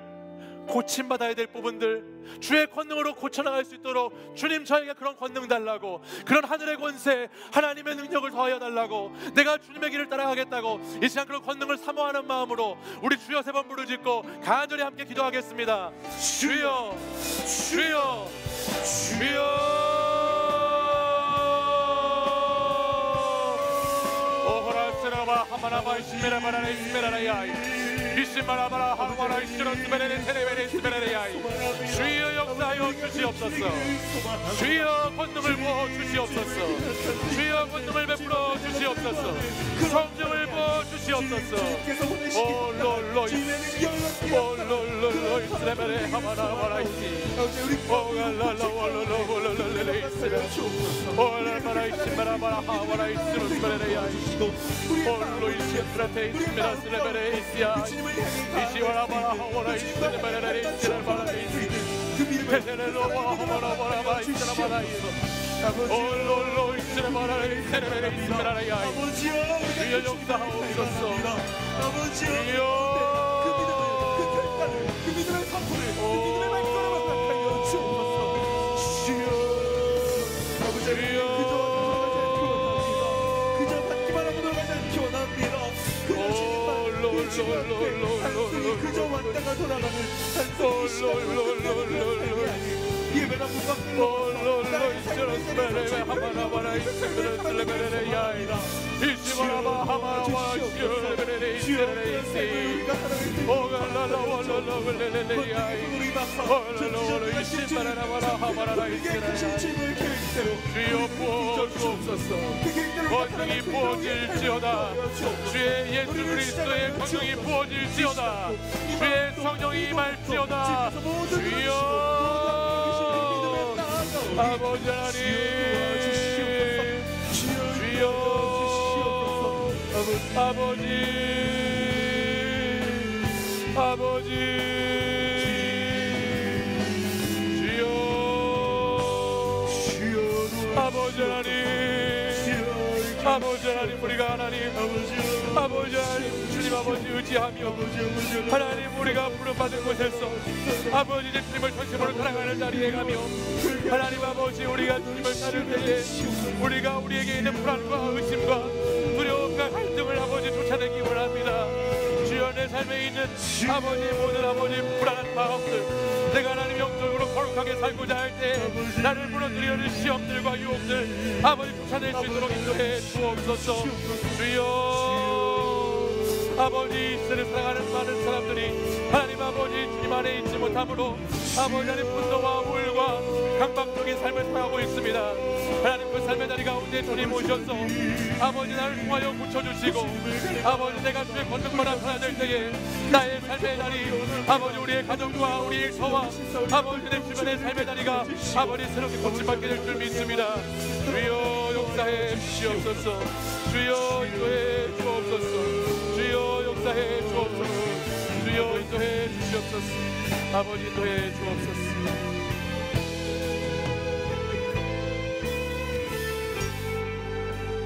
고침받아야 될 부분들, 주의 권능으로 고쳐나갈 수 있도록 주님 저에게 그런 권능 달라고, 그런 하늘의 권세, 하나님의 능력을 더하여 달라고, 내가 주님의 길을 따라가겠다고 이 시간 그런 권능을 사모하는 마음으로 우리 주여 3번 부르짖고 간절히 함께 기도하겠습니다. 주여, 주여, 주여. 오호라스라바 하마나바 이시메라바라네 이시메라라야이 이시마라바라 하마라 이시로스메레네 테레베네 이시메라라야이. 주여 역사하여 주시옵소서. 주여 권능을 부어 주시옵소서. 주여 권능을 베풀어 주시옵소서. 성령을 부어 주시옵소서. 오롤로 오롤로 이스레베네 하마나바라 이시 오갈랄라 올롤로 올롤레레 이스레 오랄바라 이시마라바라 하마라 이시로스메레야이 올로 이시프라테 이스메라스레베레 이시야 이시와라바라 하와라 이스레베레 이스레바라 이시 페세레로바 하마라바라 이스레바라 올롤로 이스레바라 이스레베레 이스메라야이. 주여 역사하옵소서. 주여 그 믿음의 선포를, 그 믿음의 말씀을 허락하여 주옵소서. 주여 아버지 그저 받기만 하고 돌아가지 않기 원합니다. 그저 주님만 주님한테 그저 왔다가 돌아가는 단순히 예배나 무방비로 올롤로 이스라스베레 하마나바라 이스라스베레 야이라 이시마라바 하마라바 이스라스베레 이스라스베레 오갈라라 올롤로 올레레 야이 올롤로 이시마라바라 하마라라 이스라스베레. 주여 부어주옵소서. 권능이 부어질지어다. 주의 예수 그리스도의 권능이 부어질지어다. 주의 성령이 임할지어다. 주여 아버지 하나님, 주여 아버지, 아버지 주여 아버지 하나님, 아버지 하나님, 우리가 하나님 아버지 하나님 주님 아버지 의지하며 하나님 우리가 부름받은 곳에서 아버지 이제 주님을 전심으로 사랑하는 자리에 가며 하나님 아버지 우리가 주님을 따를 때에 우리가 우리에게 있는 불안과 의심과 두려움과 갈등을 아버지 쫓아내기 원합니다. 주여 내 삶에 있는 아버지 모든 아버지 불안한 마음들, 내가 하나님 영적으로 거룩하게 살고자 할 때 나를 무너뜨리려는 시험들과 유혹들 아버지 쫓아낼 수 있도록 인도해 주옵소서. 주여 아버지 이 시대를 사랑하는 많은 사람들이 하나님 아버지 주님 안에 있지 못함으로 아버지 하나님 분노와 우울과 강박적인 삶을 살아가고 있습니다. 하나님 그 삶의 자리 가운데 주님 오셔서 아버지 나를 통하여 고쳐주시고 아버지 내가 주의 권능만을 살아낼 때에 나의 삶의 자리 아버지 우리의 가정과 우리 일터와 아버지 내 주변의 삶의 자리가 아버지 새롭게 고침받게 될 줄 믿습니다. 주여 역사해 주시옵소서. 주여 인도해 주옵소서. 주여 역사해 주옵소서. 주여 인도해 주시옵소서. 아버지 인도해 주옵소서.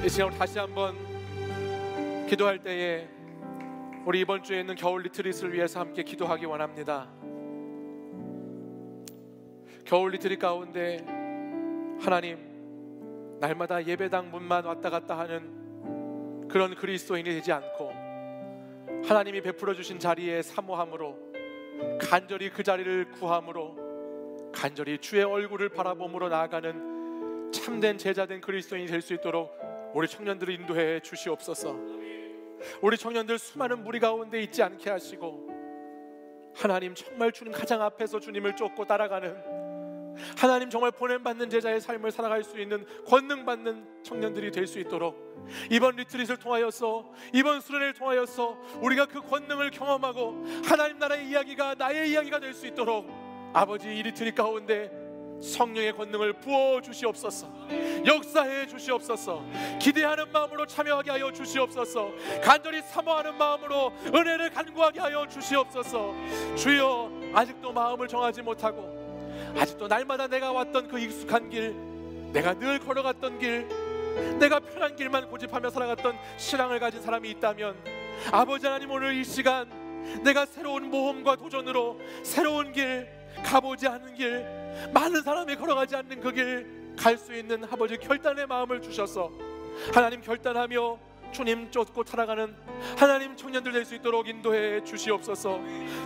이 시간 다시 한번 기도할 때에 우리 이번 주에 있는 겨울 리트릿을 위해서 함께 기도하기 원합니다. 겨울 리트릿 가운데 하나님 날마다 예배당 문만 왔다 갔다 하는 그런 그리스도인이 되지 않고 하나님이 베풀어 주신 자리에 사모함으로 간절히 그 자리를 구함으로 간절히 주의 얼굴을 바라봄으로 나아가는 참된 제자된 그리스도인이 될 수 있도록 우리 청년들을 인도해 주시옵소서. 우리 청년들 수많은 무리 가운데 있지 않게 하시고 하나님 정말 주님 가장 앞에서 주님을 쫓고 따라가는 하나님 정말 보냄받는 제자의 삶을 살아갈 수 있는 권능받는 청년들이 될 수 있도록 이번 리트릿을 통하여서 이번 수련회를 통하여서 우리가 그 권능을 경험하고 하나님 나라의 이야기가 나의 이야기가 될 수 있도록 아버지 이 리트릿 가운데 성령의 권능을 부어 주시옵소서. 역사해 주시옵소서. 기대하는 마음으로 참여하게 하여 주시옵소서. 간절히 사모하는 마음으로 은혜를 간구하게 하여 주시옵소서. 주여 아직도 마음을 정하지 못하고 아직도 날마다 내가 왔던 그 익숙한 길, 내가 늘 걸어갔던 길, 내가 편한 길만 고집하며 살아갔던 신앙을 가진 사람이 있다면 아버지 하나님 오늘 이 시간 내가 새로운 모험과 도전으로 새로운 길, 가보지 않은 길, 많은 사람이 걸어가지 않는 그 길 갈 수 있는 아버지 결단의 마음을 주셔서 하나님 결단하며 주님 쫓고 살아가는 하나님 청년들 될 수 있도록 인도해 주시옵소서.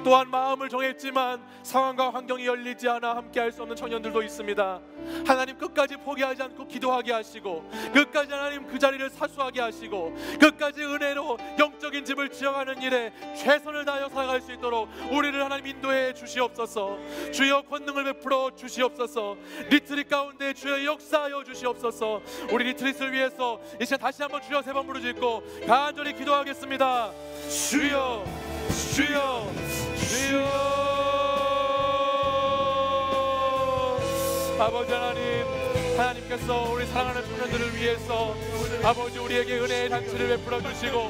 또한 마음을 정했지만 상황과 환경이 열리지 않아 함께할 수 없는 청년들도 있습니다. 하나님 끝까지 포기하지 않고 기도하게 하시고, 끝까지 하나님 그 자리를 사수하게 하시고, 끝까지 은혜로 영적인 집을 지어가는 일에 최선을 다하여 살아갈 수 있도록 우리를 하나님 인도해 주시옵소서. 주여 권능을 베풀어 주시옵소서. 리트릿 가운데 주여 역사하여 주시옵소서. 우리 리트릿을 위해서 이 시간 다시 한번 주여 세 번 부르짖고 간절히 기도하겠습니다. 주여, 주여, 주여. 아버지 하나님, 하나님께서 우리 사랑하는 청년들을 위해서 아버지 우리에게 은혜의 잔치를 베풀어 주시고,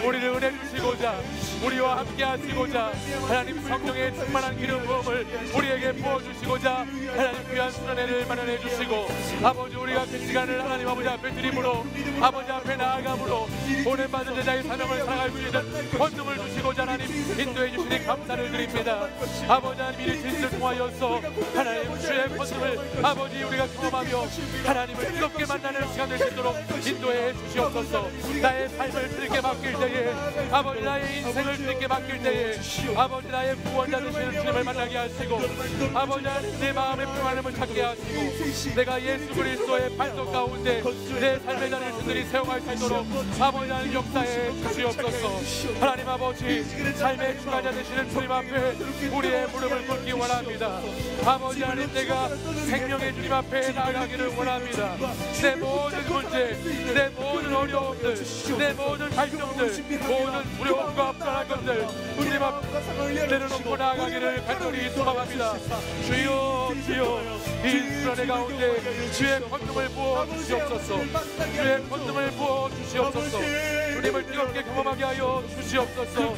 우리를 은혜 주시고자, 우리와 함께 하시고자, 하나님 성령의 충만한 기름 부음을 우리에게 부어주시고자 하나님 귀한 수련회를 마련해 주시고, 아버지 우리가 그 시간을 하나님 아버지 앞에 드림으로, 아버지 앞에 나아감으로 보냄받은 제자의 사명을 살아갈 수 있는 권능을 주시고자 하나님 인도해 주시니 감사를 드립니다. 아버지 하나님 이 리트릿을 통하여서 하나님 주의 권능을 아버지 우리가 경험하며 하나님을 뜨겁게 만나는 시간 될 수 있도록 인도해 주시옵소서. 나의 삶을 주님께 맡길 때에, 아버지 나의 인생을 주님께 맡길 때에, 아버지 나의 구원자 되시는 주님을 만나게 하시고, 아버지 하나님 내 마음의 평안함을 찾게 하시고, 내가 예수 그리스도의 발톱 가운데 내 삶의 자리를 든든히 세워갈 수 있도록 아버지 하나님 역사해 주시옵소서. 하나님 아버지 삶의 주관자 되시는 주님 앞에 우리의 무릎을 꿇기 원합니다. 아버지 하나님 내가 생명의 주님 앞에 나아가기를 원합니다. 내 모든 문제, 내 모든 어려움들, 내 모든 갈등들, 모든 두려움과 불안한 것들 주님 앞에 내려놓고 나아가기를 간절히 소망합니다. 주여, 주여, 이 수련회 가운데 주의 권능을 부어 주시옵소서. 주의 권능을 부어 주시옵소서. 주님을 뜨겁게 경험하게 하여 주시옵소서.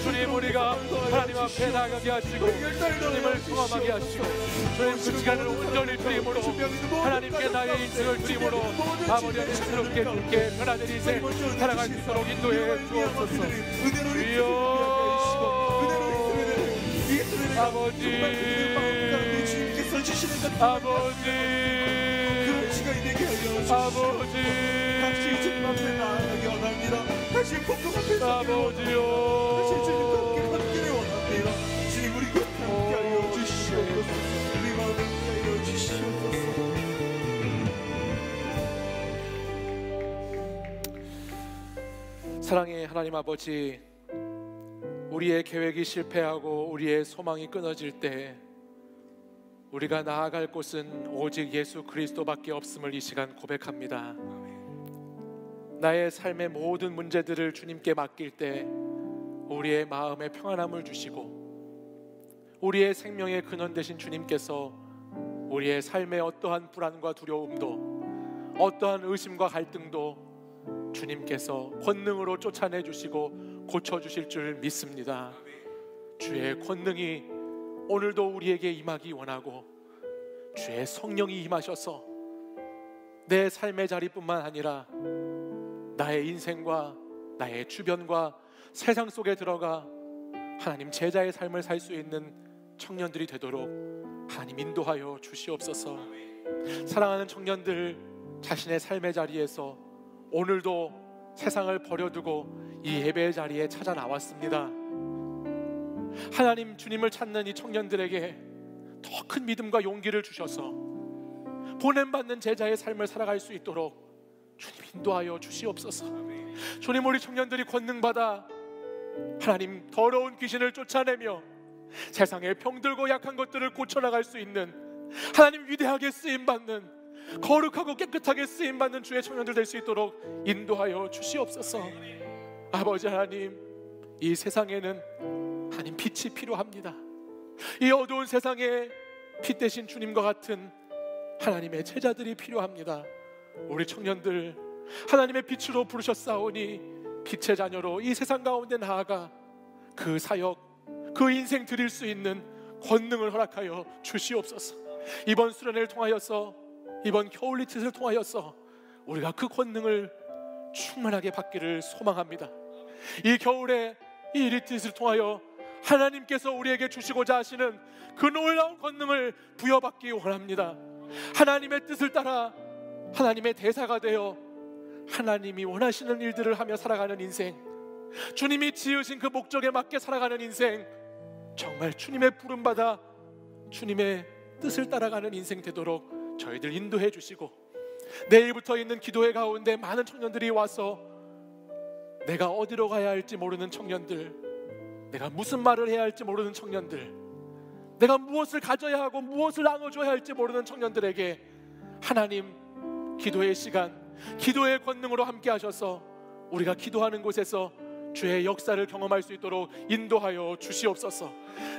주님 우리가 하나님 앞에 나아가게 하시고, 주님을 경험하게 하시고, 주님 그 시간을 온전히 드림으로 하나님께 나의 인생을 드림으로 아버지 하나님 새롭게 주께 변화된 인생 살아갈 수 있도록 인도해 주옵소서. 주여 아버지, 아버지, 아버지요, 사랑의 하나님 아버지, 우리의 계획이 실패하고 우리의 소망이 끊어질 때 우리가 나아갈 곳은 오직 예수 그리스도밖에 없음을 이 시간 고백합니다. 나의 삶의 모든 문제들을 주님께 맡길 때 우리의 마음에 평안함을 주시고, 우리의 생명의 근원 되신 주님께서 우리의 삶의 어떠한 불안과 두려움도, 어떠한 의심과 갈등도 주님께서 권능으로 쫓아내 주시고 고쳐주실 줄 믿습니다. 주의 권능이 오늘도 우리에게 임하기 원하고, 주의 성령이 임하셔서 내 삶의 자리뿐만 아니라 나의 인생과 나의 주변과 세상 속에 들어가 하나님 제자의 삶을 살 수 있는 청년들이 되도록 하나님 인도하여 주시옵소서. 사랑하는 청년들, 자신의 삶의 자리에서 오늘도 세상을 버려두고 이 예배의 자리에 찾아 나왔습니다. 하나님 주님을 찾는 이 청년들에게 더 큰 믿음과 용기를 주셔서 보냄받는 제자의 삶을 살아갈 수 있도록 주님 인도하여 주시옵소서. 주님 우리 청년들이 권능받아 하나님 더러운 귀신을 쫓아내며 세상에 병들고 약한 것들을 고쳐나갈 수 있는 하나님 위대하게 쓰임받는, 거룩하고 깨끗하게 쓰임받는 주의 청년들 될 수 있도록 인도하여 주시옵소서. 아버지 하나님, 이 세상에는 하나님 빛이 필요합니다. 이 어두운 세상에 빛 대신 주님과 같은 하나님의 제자들이 필요합니다. 우리 청년들 하나님의 빛으로 부르셨사오니 빛의 자녀로 이 세상 가운데 나아가 그 사역, 그 인생 드릴 수 있는 권능을 허락하여 주시옵소서. 이번 수련회를 통하여서, 이번 겨울 리트릿을 통하여서 우리가 그 권능을 충만하게 받기를 소망합니다. 이 겨울에 이 일의 뜻을 통하여 하나님께서 우리에게 주시고자 하시는 그 놀라운 권능을 부여받기 원합니다. 하나님의 뜻을 따라 하나님의 대사가 되어 하나님이 원하시는 일들을 하며 살아가는 인생, 주님이 지으신 그 목적에 맞게 살아가는 인생, 정말 주님의 부름받아 주님의 뜻을 따라가는 인생 되도록 저희들 인도해 주시고, 내일부터 있는 기도회 가운데 많은 청년들이 와서 내가 어디로 가야 할지 모르는 청년들, 내가 무슨 말을 해야 할지 모르는 청년들, 내가 무엇을 가져야 하고 무엇을 나눠줘야 할지 모르는 청년들에게 하나님 기도의 시간, 기도의 권능으로 함께 하셔서 우리가 기도하는 곳에서 주의 역사를 경험할 수 있도록 인도하여 주시옵소서.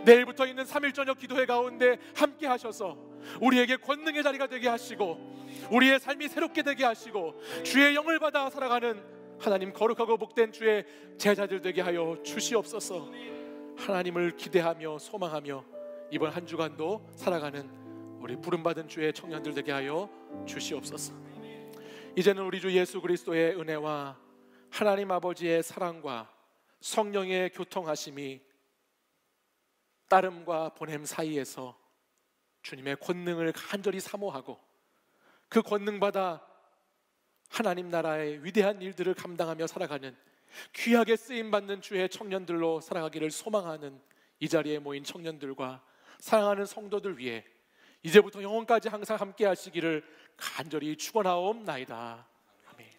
내일부터 있는 3일 저녁 기도회 가운데 함께 하셔서 우리에게 권능의 자리가 되게 하시고, 우리의 삶이 새롭게 되게 하시고, 주의 영을 받아 살아가는 하나님 거룩하고 복된 주의 제자들 되게 하여 주시옵소서. 하나님을 기대하며 소망하며 이번 한 주간도 살아가는 우리 부름받은 주의 청년들 되게 하여 주시옵소서. 이제는 우리 주 예수 그리스도의 은혜와 하나님 아버지의 사랑과 성령의 교통하심이 따름과 보냄 사이에서 주님의 권능을 간절히 사모하고 그 권능받아 하나님 나라의 위대한 일들을 감당하며 살아가는 귀하게 쓰임받는 주의 청년들로 살아가기를 소망하는 이 자리에 모인 청년들과 사랑하는 성도들 위해 이제부터 영원까지 항상 함께 하시기를 간절히 축원하옵나이다. 아멘.